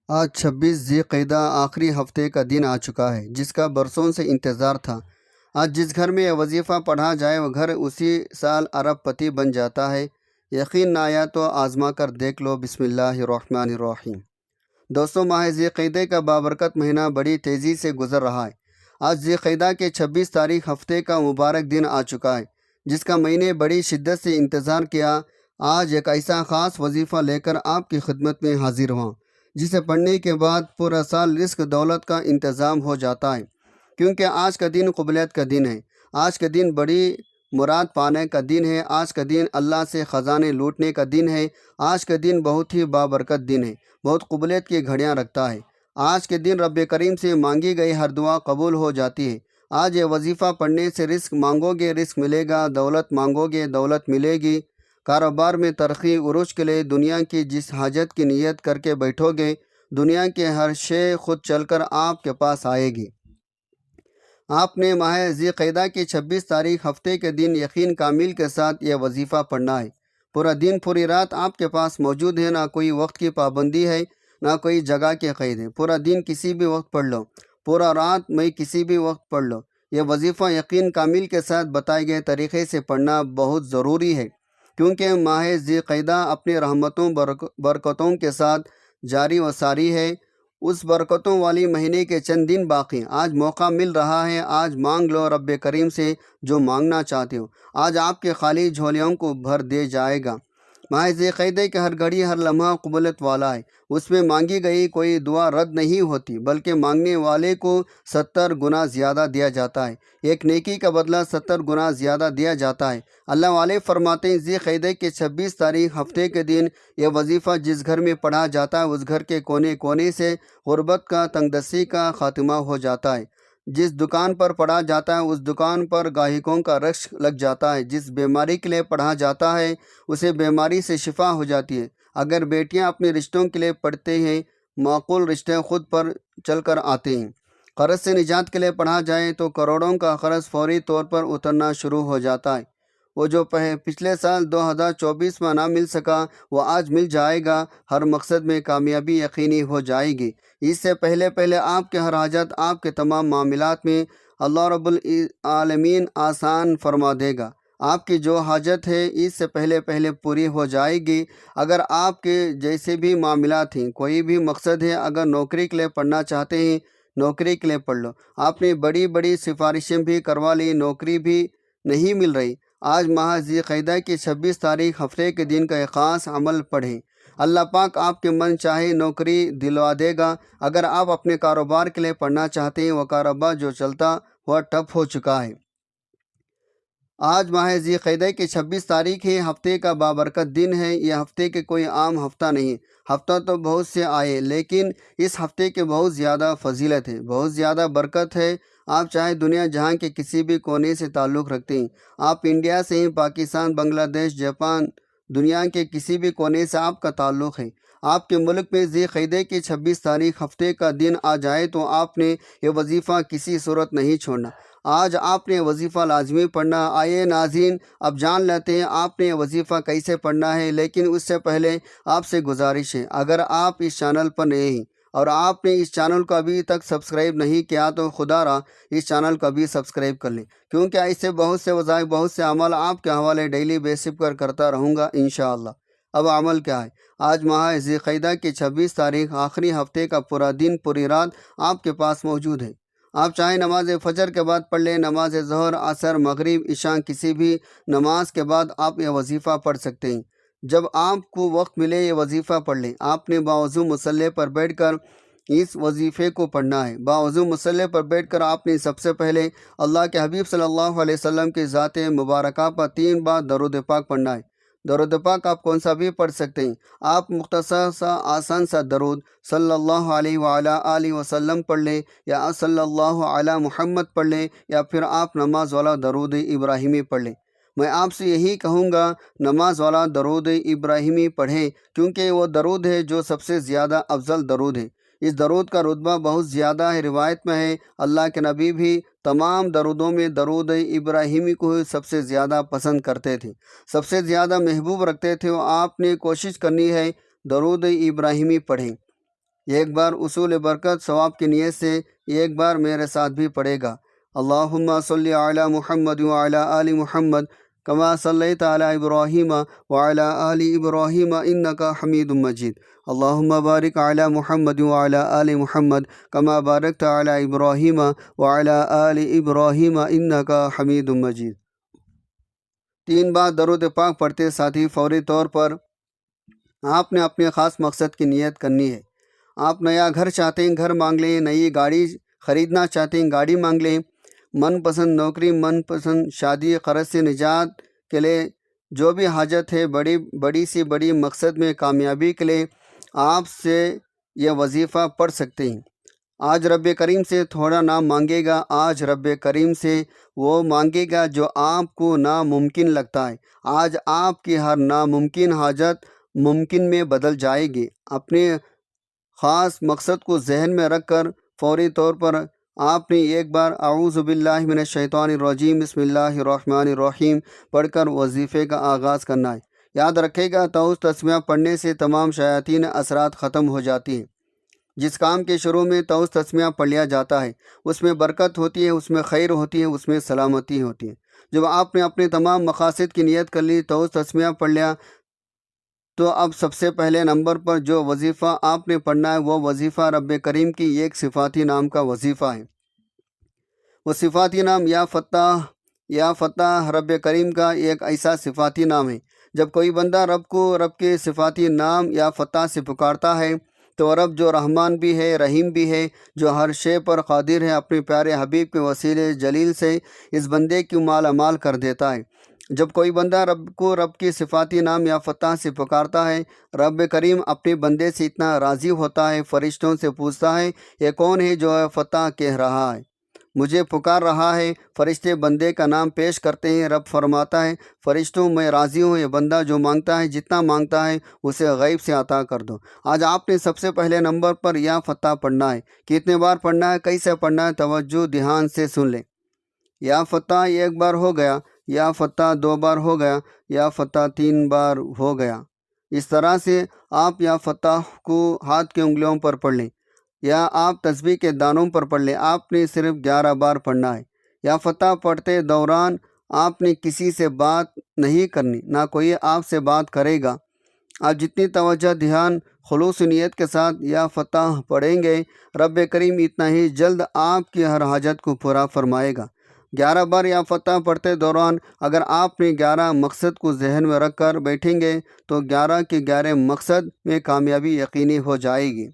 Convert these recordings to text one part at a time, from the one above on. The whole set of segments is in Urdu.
آج 26 ذی قعدہ آخری ہفتے کا دن آ چکا ہے جس کا برسوں سے انتظار تھا۔ آج جس گھر میں یہ وظیفہ پڑھا جائے وہ گھر اسی سال ارب پتی بن جاتا ہے۔ یقین نہ آیا تو آزما کر دیکھ لو۔ بسم اللہ الرحمن الرحیم۔ دوستوں، ماہ ذی قعدہ کا بابرکت مہینہ بڑی تیزی سے گزر رہا ہے۔ آج ذی قعدہ کے 26 تاریخ ہفتے کا مبارک دن آ چکا ہے جس کا میں نے بڑی شدت سے انتظار کیا۔ آج ایک ایسا خاص وظیفہ لے کر آپ کی خدمت میں حاضر ہوا جسے پڑھنے کے بعد پورا سال رزق دولت کا انتظام ہو جاتا ہے، کیونکہ آج کا دن قبولیت کا دن ہے۔ آج کا دن بڑی مراد پانے کا دن ہے۔ آج کا دن اللہ سے خزانے لوٹنے کا دن ہے۔ آج کا دن بہت ہی بابرکت دن ہے، بہت قبولیت کی گھڑیاں رکھتا ہے۔ آج کے دن رب کریم سے مانگی گئی ہر دعا قبول ہو جاتی ہے۔ آج یہ وظیفہ پڑھنے سے رزق مانگو گے رزق ملے گا، دولت مانگو گے دولت ملے گی، کاروبار میں ترقی عروج کے لیے دنیا کی جس حاجت کی نیت کر کے بیٹھو گے، دنیا کے ہر شے خود چل کر آپ کے پاس آئے گی۔ آپ نے ماہ ذی قعدہ کی 26 تاریخ ہفتے کے دن یقین کامل کے ساتھ یہ وظیفہ پڑھنا ہے۔ پورا دن پوری رات آپ کے پاس موجود ہے، نہ کوئی وقت کی پابندی ہے نہ کوئی جگہ کے قید ہے۔ پورا دن کسی بھی وقت پڑھ لو، پورا رات میں کسی بھی وقت پڑھ لو۔ یہ وظیفہ یقین کامل کے ساتھ بتائے گئے طریقے سے پڑھنا بہت ضروری ہے، کیونکہ ماہ ذی قعدہ اپنی رحمتوں برکتوں کے ساتھ جاری و ساری ہے۔ اس برکتوں والی مہینے کے چند دن باقی ہیں۔ آج موقع مل رہا ہے، آج مانگ لو رب کریم سے جو مانگنا چاہتے ہو۔ آج آپ کے خالی جھولیوں کو بھر دے جائے گا۔ ماہ ذی قعدہ کے ہر گھڑی ہر لمحہ قبولیت والا ہے۔ اس میں مانگی گئی کوئی دعا رد نہیں ہوتی، بلکہ مانگنے والے کو 70 گنا زیادہ دیا جاتا ہے۔ ایک نیکی کا بدلہ 70 گنا زیادہ دیا جاتا ہے۔ اللہ والے فرماتے ہیں، ذی قعدہ کے 26 تاریخ ہفتے کے دن یہ وظیفہ جس گھر میں پڑھا جاتا ہے اس گھر کے کونے کونے سے غربت کا، تنگ دستی کا خاتمہ ہو جاتا ہے۔ جس دکان پر پڑھا جاتا ہے اس دکان پر گاہکوں کا رش لگ جاتا ہے۔ جس بیماری کے لیے پڑھا جاتا ہے اسے بیماری سے شفا ہو جاتی ہے۔ اگر بیٹیاں اپنے رشتوں کے لیے پڑھتے ہیں، معقول رشتے خود پر چل کر آتے ہیں۔ قرض سے نجات کے لیے پڑھا جائے تو کروڑوں کا قرض فوری طور پر اترنا شروع ہو جاتا ہے۔ وہ جو پچھلے سال 2024 میں نہ مل سکا وہ آج مل جائے گا۔ ہر مقصد میں کامیابی یقینی ہو جائے گی۔ اس سے پہلے آپ کے ہر حاجت، آپ کے تمام معاملات میں اللہ رب العالمین آسان فرما دے گا۔ آپ کی جو حاجت ہے اس سے پہلے پوری ہو جائے گی۔ اگر آپ کے جیسے بھی معاملات ہیں، کوئی بھی مقصد ہے، اگر نوکری کے لیے پڑھنا چاہتے ہیں نوکری کے لیے پڑھ لو۔ آپ نے بڑی بڑی سفارشیں بھی کروا لی، نوکری بھی نہیں مل رہی۔ آج ماہ ذی قعدہ کی 26 تاریخ ہفتے کے دن کا ایک خاص عمل پڑھیں، اللہ پاک آپ کے من چاہے نوکری دلوا دے گا۔ اگر آپ اپنے کاروبار کے لیے پڑھنا چاہتے ہیں، وہ کاروبار جو چلتا ہوا ٹھپ ہو چکا ہے۔ آج ماہ ذی قعدہ کی 26 تاریخ ہے، ہفتے کا بابرکت دن ہے۔ یہ ہفتے کے کوئی عام ہفتہ نہیں، ہفتہ تو بہت سے آئے لیکن اس ہفتے کے بہت زیادہ فضیلت ہے، بہت زیادہ برکت ہے۔ آپ چاہے دنیا جہاں کے کسی بھی کونے سے تعلق رکھتے ہیں، آپ انڈیا سے ہیں، پاکستان، بنگلہ دیش، جاپان، دنیا کے کسی بھی کونے سے آپ کا تعلق ہے، آپ کے ملک میں ذی قعدہ کی 26 تاریخ ہفتے کا دن آ جائے تو آپ نے یہ وظیفہ کسی صورت نہیں چھوڑنا۔ آج آپ نے وظیفہ لازمی پڑھنا۔ آئیے ناظرین، اب جان لیتے ہیں آپ نے وظیفہ کیسے پڑھنا ہے، لیکن اس سے پہلے آپ سے گزارش ہے، اگر آپ اس چینل پر نئے ہیں اور آپ نے اس چینل کو ابھی تک سبسکرائب نہیں کیا تو خدا را اس چینل کو ابھی سبسکرائب کر لیں، کیونکہ ایسے بہت سے وظائف، بہت سے عمل آپ کے حوالے ڈیلی بیسس پر کرتا رہوں گا انشاءاللہ۔ اب عمل کیا ہے؟ آج ماہ ذی قعدہ کی 26 تاریخ آخری ہفتے کا پورا دن پوری رات آپ کے پاس موجود ہے۔ آپ چاہے نماز فجر کے بعد پڑھ لیں، نماز ظہر، عصر، مغرب، عشاء، کسی بھی نماز کے بعد آپ یہ وظیفہ پڑھ سکتے ہیں۔ جب آپ کو وقت ملے یہ وظیفہ پڑھ لیں۔ آپ نے باوضو مصلی پر بیٹھ کر اس وظیفے کو پڑھنا ہے۔ باوضو مصلی پر بیٹھ کر آپ نے سب سے پہلے اللہ کے حبیب صلی اللہ علیہ وسلم کی ذات مبارکہ پر 3 بار درود پاک پڑھنا ہے۔ درود پاک آپ کون سا بھی پڑھ سکتے ہیں۔ آپ مختصر سا آسان سا درود صلی اللہ علیہ وآلہ آلہ وسلم پڑھ لیں، یا صلی اللہ علی محمد پڑھ لیں، یا پھر آپ نماز والا درود ابراہیمی پڑھ لیں۔ میں آپ سے یہی کہوں گا نماز والا درود ابراہیمی پڑھیں، کیونکہ وہ درود ہے جو سب سے زیادہ افضل درود ہے۔ اس درود کا رتبہ بہت زیادہ ہے، روایت میں ہے اللہ کے نبی بھی تمام درودوں میں درود ابراہیمی کو سب سے زیادہ پسند کرتے تھے، سب سے زیادہ محبوب رکھتے تھے۔ آپ نے کوشش کرنی ہے درود ابراہیمی پڑھیں۔ ایک بار اصول برکت ثواب کی نیت سے ایک بار میرے ساتھ بھی پڑھے گا۔ اللہم صلی علی محمد وعلی آل محمد کما صلیت علی ابراہیم وعلی آل ابراہیم انک حمید مجید۔ اللہم بارک علی محمد وعلی آل محمد کما بارکت علی ابراہیم وعلی آل ابراہیم انک حمید مجید۔ 3 بار درود پاک پڑھتے ساتھ ہی فوری طور پر آپ نے اپنے خاص مقصد کی نیت کرنی ہے۔ آپ نیا گھر چاہتے ہیں، گھر مانگ لیں۔ نئی گاڑی خریدنا چاہتے ہیں، گاڑی مانگ لیں۔ من پسند نوکری، من پسند شادی، قرض سے نجات کے لیے جو بھی حاجت ہے، بڑی سی بڑی مقصد میں کامیابی کے لیے آپ سے یہ وظیفہ پڑھ سکتے ہیں۔ آج رب کریم سے تھوڑا نام مانگے گا، آج رب کریم سے وہ مانگے گا جو آپ کو ناممکن لگتا ہے۔ آج آپ کی ہر ناممکن حاجت ممکن میں بدل جائے گی۔ اپنے خاص مقصد کو ذہن میں رکھ کر فوری طور پر آپ نے ایک بار اعوذ باللہ من الشیطان الرجیم بسم اللہ الرحمن الرحیم پڑھ کر وظیفے کا آغاز کرنا ہے۔ یاد رکھے گا تعوذ تسمیہ پڑھنے سے تمام شیاطین اثرات ختم ہو جاتی ہیں۔ جس کام کے شروع میں تعوذ تسمیہ پڑھ لیا جاتا ہے اس میں برکت ہوتی ہے، اس میں خیر ہوتی ہے، اس میں سلامتی ہوتی ہے۔ جب آپ نے اپنے تمام مقاصد کی نیت کر لی، تعوذ تسمیہ پڑھ لیا، تو اب سب سے پہلے نمبر پر جو وظیفہ آپ نے پڑھنا ہے وہ وظیفہ رب کریم کی ایک صفاتی نام کا وظیفہ ہے۔ وہ صفاتی نام یا فتح رب کریم کا ایک ایسا صفاتی نام ہے۔ جب کوئی بندہ رب کے صفاتی نام یا فتح سے پکارتا ہے تو رب جو رحمان بھی ہے، رحیم بھی ہے، جو ہر شے پر قادر ہے، اپنے پیارے حبیب کے وسیلے جلیل سے اس بندے کی مالا مال کر دیتا ہے۔ جب کوئی بندہ رب کی صفاتی نام یا فتح سے پکارتا ہے، رب کریم اپنے بندے سے اتنا راضی ہوتا ہے، فرشتوں سے پوچھتا ہے یہ کون ہے جو فتح کہہ رہا ہے، مجھے پکار رہا ہے۔ فرشتے بندے کا نام پیش کرتے ہیں، رب فرماتا ہے فرشتوں میں راضی ہوں، یہ بندہ جو مانگتا ہے، جتنا مانگتا ہے اسے غیب سے عطا کر دو۔ آج آپ نے سب سے پہلے نمبر پر یا فتح پڑھنا ہے۔ کتنے بار پڑھنا ہے، کیسے پڑھنا ہے، توجہ دھیان سے سن لیں۔ یا فتح ایک بار ہو گیا، یا فتح 2 بار ہو گیا، یا فتح 3 بار ہو گیا۔ اس طرح سے آپ یا فتح کو ہاتھ کی انگلیوں پر پڑھ لیں یا آپ تسبیح کے دانوں پر پڑھ لیں۔ آپ نے صرف 11 بار پڑھنا ہے۔ یا فتح پڑھتے دوران آپ نے کسی سے بات نہیں کرنی، نہ کوئی آپ سے بات کرے گا۔ آپ جتنی توجہ دھیان خلوص نیت کے ساتھ یا فتح پڑھیں گے، رب کریم اتنا ہی جلد آپ کی ہر حاجت کو پورا فرمائے گا۔ 11 بار یا فتح پڑھتے دوران اگر آپ نے 11 مقصد کو ذہن میں رکھ کر بیٹھیں گے تو 11 کے 11 مقصد میں کامیابی یقینی ہو جائے گی۔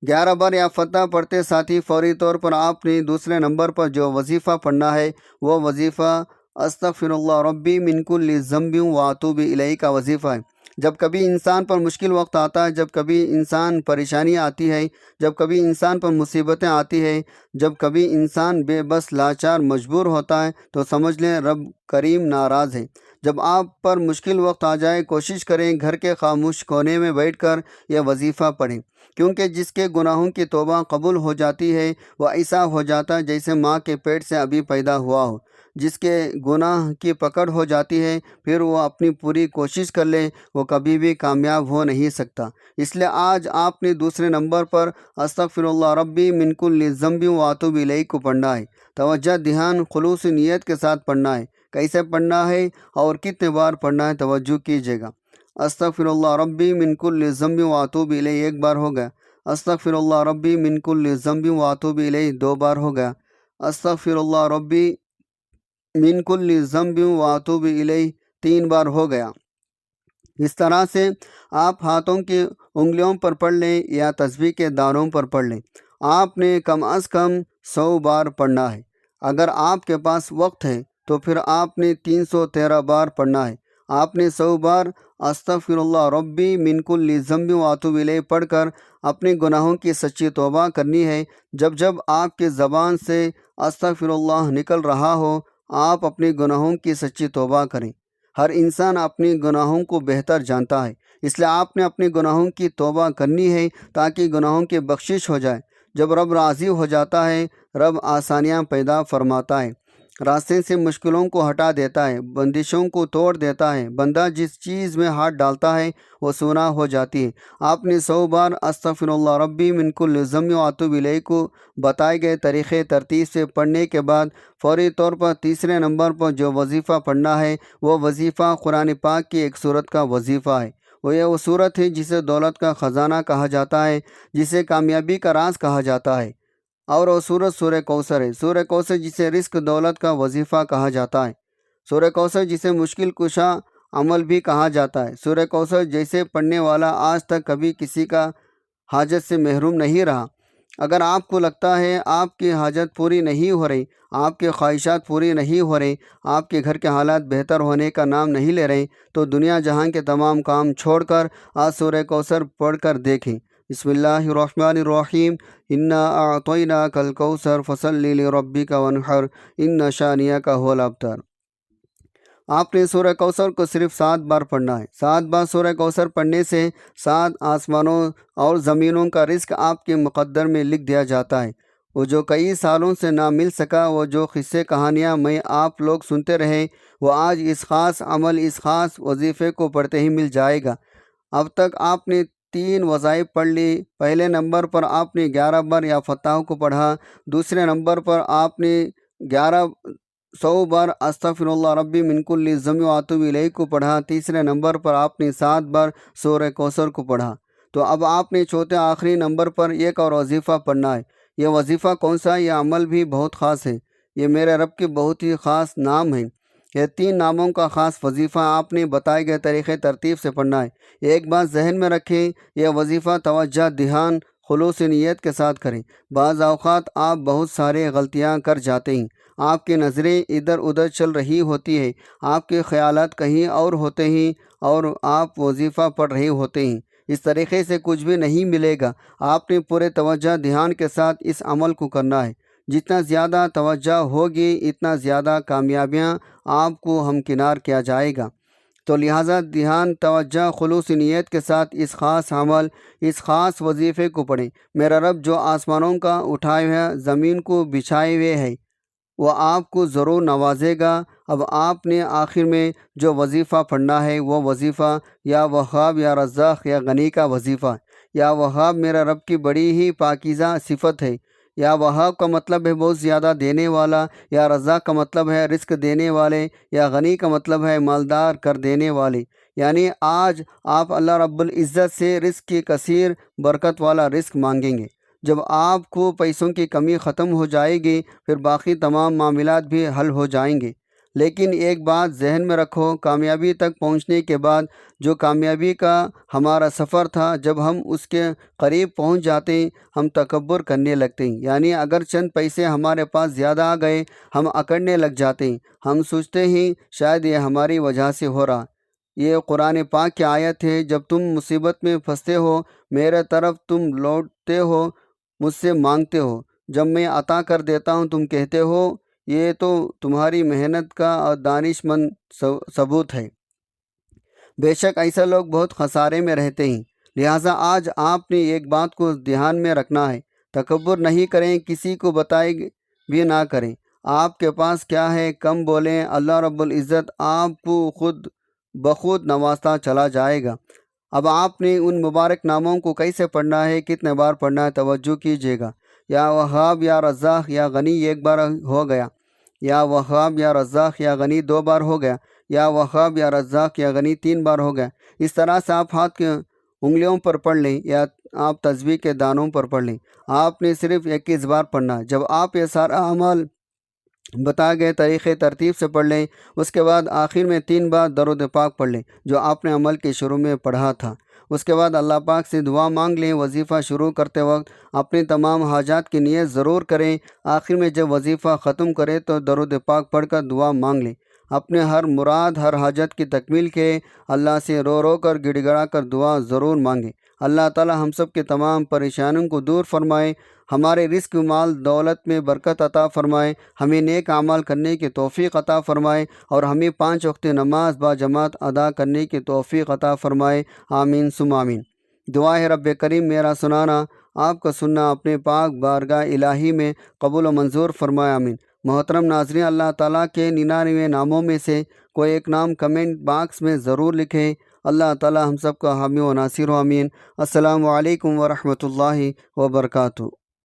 11 بار یا فتح پڑھتے ساتھ ہی فوری طور پر آپ نے دوسرے نمبر پر جو وظیفہ پڑھنا ہے وہ وظیفہ استغفر اللہ ربی من کل ذنب واتوب الیہ کا وظیفہ ہے۔ جب کبھی انسان پر مشکل وقت آتا ہے، جب کبھی انسان پریشانی آتی ہے، جب کبھی انسان پر مصیبتیں آتی ہیں، جب کبھی انسان بے بس لاچار مجبور ہوتا ہے تو سمجھ لیں رب کریم ناراض ہے۔ جب آپ پر مشکل وقت آ جائے کوشش کریں گھر کے خاموش کونے میں بیٹھ کر یہ وظیفہ پڑھیں، کیونکہ جس کے گناہوں کی توبہ قبول ہو جاتی ہے وہ ایسا ہو جاتا ہے جیسے ماں کے پیٹ سے ابھی پیدا ہوا ہو۔ جس کے گناہ کی پکڑ ہو جاتی ہے پھر وہ اپنی پوری کوشش کر لے وہ کبھی بھی کامیاب ہو نہیں سکتا۔ اس لیے آج آپ نے دوسرے نمبر پر استغفر اللہ ربی من کل ذنب واتوب الیہ کو پڑھنا ہے۔ توجہ دھیان خلوص نیت کے ساتھ پڑھنا ہے۔ کیسے پڑھنا ہے اور کتنے بار پڑھنا ہے توجہ کیجیے گا۔ استغفر اللہ ربی من کل ذنب واتوب الیہ ایک بار ہو گیا۔ استغفر اللہ ربی من کل ذنب واتوب الیہ 2 بار ہو گیا۔ استغفر اللہ ربی من کل ذنب واتوب الیہ 3 بار ہو گیا۔ اس طرح سے آپ ہاتھوں کی انگلیوں پر پڑھ لیں یا تسبیح کے دانوں پر پڑھ لیں۔ آپ نے کم از کم 100 بار پڑھنا ہے۔ اگر آپ کے پاس وقت ہے تو پھر آپ نے 313 بار پڑھنا ہے۔ آپ نے 100 بار استغفر اللہ ربی من کل ذنب واتوب الیہ پڑھ کر اپنے گناہوں کی سچی توبہ کرنی ہے۔ جب جب آپ کی زبان سے استغفر اللہ نکل رہا ہو آپ اپنے گناہوں کی سچی توبہ کریں۔ ہر انسان اپنے گناہوں کو بہتر جانتا ہے، اس لیے آپ نے اپنے گناہوں کی توبہ کرنی ہے تاکہ گناہوں کی بخشش ہو جائے۔ جب رب راضی ہو جاتا ہے رب آسانیاں پیدا فرماتا ہے۔ راستے سے مشکلوں کو ہٹا دیتا ہے، بندشوں کو توڑ دیتا ہے۔ بندہ جس چیز میں ہاتھ ڈالتا ہے وہ سونا ہو جاتی ہے۔ آپ نے 100 بار استغفر اللہ ربی من کل ذنب واتوب الیہ کو بتائے گئے طریقے ترتیب سے پڑھنے کے بعد فوری طور پر تیسرے نمبر پر جو وظیفہ پڑھنا ہے وہ وظیفہ قرآن پاک کی ایک سورت کا وظیفہ ہے۔ وہ سورت ہے جسے دولت کا خزانہ کہا جاتا ہے، جسے کامیابی کا راز کہا جاتا ہے، اور وہ سورت سورہ کوثر ہے۔ سورہ کوثر جسے رزق دولت کا وظیفہ کہا جاتا ہے، سورہ کوثر جسے مشکل کشا عمل بھی کہا جاتا ہے۔ سورہ کوثر جیسے پڑھنے والا آج تک کبھی کسی کا حاجت سے محروم نہیں رہا۔ اگر آپ کو لگتا ہے آپ کی حاجت پوری نہیں ہو رہی، آپ کے خواہشات پوری نہیں ہو رہے، آپ کے گھر کے حالات بہتر ہونے کا نام نہیں لے رہے، تو دنیا جہاں کے تمام کام چھوڑ کر آج سورہ کوثر پڑھ کر دیکھیں۔ بسم اللہ الرحمن الرحیم، انا اعطیناک الکوثر فصلی لربک وانحر ان شانیک هو الابتر۔ آپ نے سورہ کوثر کو صرف 7 بار پڑھنا ہے۔ 7 بار سورہ کوثر پڑھنے سے 7 آسمانوں اور زمینوں کا رزق آپ کے مقدر میں لکھ دیا جاتا ہے۔ وہ جو کئی سالوں سے نہ مل سکا، وہ جو قصے کہانیاں میں آپ لوگ سنتے رہے، وہ آج اس خاص عمل، اس خاص وظیفے کو پڑھتے ہی مل جائے گا۔ اب تک آپ نے 3 وظائف پڑھ لی۔ پہلے نمبر پر آپ نے 11 بار یا فتح کو پڑھا، دوسرے نمبر پر آپ نے 100 بار استغفر اللہ ربی من کل ذنب واتوب الیہ کو پڑھا، تیسرے نمبر پر آپ نے 7 بار سورہ کوثر کو پڑھا۔ تو اب آپ نے چوتھے آخری نمبر پر ایک اور وظیفہ پڑھنا ہے۔ یہ وظیفہ کون سا ہے؟ یہ عمل بھی بہت خاص ہے، یہ میرے رب کے بہت ہی خاص نام ہیں۔ یہ 3 ناموں کا خاص وظیفہ آپ نے بتائے گئے طریقے ترتیب سے پڑھنا ہے۔ ایک بات ذہن میں رکھیں، یہ وظیفہ توجہ، دھیان، خلوص نیت کے ساتھ کریں۔ بعض اوقات آپ بہت سارے غلطیاں کر جاتے ہیں، آپ کی نظریں ادھر ادھر چل رہی ہوتی ہیں، آپ کے خیالات کہیں اور ہوتے ہیں اور آپ وظیفہ پڑھ رہے ہوتے ہیں۔ اس طریقے سے کچھ بھی نہیں ملے گا۔ آپ نے پورے توجہ دھیان کے ساتھ اس عمل کو کرنا ہے۔ جتنا زیادہ توجہ ہوگی اتنا زیادہ کامیابیاں آپ کو ہمکنار کیا جائے گا۔ تو لہٰذا دھیان، توجہ، خلوص نیت کے ساتھ اس خاص عمل، اس خاص وظیفے کو پڑھیں۔ میرا رب جو آسمانوں کا اٹھائے ہوئے، زمین کو بچھائے ہوئے ہے، وہ آپ کو ضرور نوازے گا۔ اب آپ نے آخر میں جو وظیفہ پڑھنا ہے وہ وظیفہ یا وہاب یا رزاق یا غنی کا وظیفہ۔ یا وہاب میرا رب کی بڑی ہی پاکیزہ صفت ہے۔ یا وہاب کا مطلب ہے بہت زیادہ دینے والا، یا رزاق کا مطلب ہے رزق دینے والے، یا غنی کا مطلب ہے مالدار کر دینے والے۔ یعنی آج آپ اللہ رب العزت سے رزق کی کثیر برکت والا رزق مانگیں گے۔ جب آپ کو پیسوں کی کمی ختم ہو جائے گی، پھر باقی تمام معاملات بھی حل ہو جائیں گے۔ لیکن ایک بات ذہن میں رکھو، کامیابی تک پہنچنے کے بعد جو کامیابی کا ہمارا سفر تھا، جب ہم اس کے قریب پہنچ جاتے ہیں ہم تکبر کرنے لگتے ہیں۔ یعنی اگر چند پیسے ہمارے پاس زیادہ آ گئے ہم اکڑنے لگ جاتے ہیں، ہم سوچتے ہیں شاید یہ ہماری وجہ سے ہو رہا۔ یہ قرآن پاک کی آیت ہے، جب تم مصیبت میں پھنستے ہو میرے طرف تم لوٹتے ہو، مجھ سے مانگتے ہو، جب میں عطا کر دیتا ہوں تم کہتے ہو یہ تو تمہاری محنت کا اور دانش مند ثبوت ہے۔ بے شک ایسا لوگ بہت خسارے میں رہتے ہیں۔ لہٰذا آج آپ نے ایک بات کو دھیان میں رکھنا ہے، تکبر نہیں کریں، کسی کو بتائے بھی نہ کریں۔ آپ کے پاس کیا ہے کم بولیں، اللہ رب العزت آپ کو خود بخود نوازتا چلا جائے گا۔ اب آپ نے ان مبارک ناموں کو کیسے پڑھنا ہے، کتنے بار پڑھنا ہے، توجہ کیجیے گا۔ یا وہاب یا رزاق یا غنی ایک بار ہو گیا، یا وہاب یا رزاق یا غنی 2 بار ہو گیا، یا وہاب یا رزاق یا غنی 3 بار ہو گیا۔ اس طرح سے آپ ہاتھ کے انگلیوں پر پڑھ لیں یا آپ تسبیح کے دانوں پر پڑھ لیں۔ آپ نے صرف 21 بار پڑھنا ہے۔ جب آپ یہ سارا عمل بتائے گئے طریقے ترتیب سے پڑھ لیں، اس کے بعد آخر میں 3 بار درود پاک پڑھ لیں جو آپ نے عمل کے شروع میں پڑھا تھا۔ اس کے بعد اللہ پاک سے دعا مانگ لیں۔ وظیفہ شروع کرتے وقت اپنے تمام حاجات کی نیت ضرور کریں۔ آخر میں جب وظیفہ ختم کریں تو درود پاک پڑھ کر دعا مانگ لیں۔ اپنے ہر مراد، ہر حاجت کی تکمیل کے اللہ سے رو رو کر گڑ گڑا کر دعا ضرور مانگیں۔ اللہ تعالی ہم سب کے تمام پریشانیوں کو دور فرمائے، ہمارے رزق، مال، دولت میں برکت عطا فرمائے، ہمیں نیک اعمال کرنے کی توفیق عطا فرمائے اور ہمیں 5 وقت نماز با جماعت ادا کرنے کی توفیق عطا فرمائے۔ آمین ثم آمین۔ دعا ہے رب کریم میرا سنانا، آپ کا سننا اپنے پاک بارگاہ الہی میں قبول و منظور فرمائے۔ آمین۔ محترم ناظرین، اللہ تعالیٰ کے 99 ناموں میں سے کوئی ایک نام کمنٹ باکس میں ضرور لکھیں۔ اللہ تعالیٰ ہم سب کا حامی و ناصر و امین۔ السلام علیکم ورحمۃ اللہ وبرکاتہ۔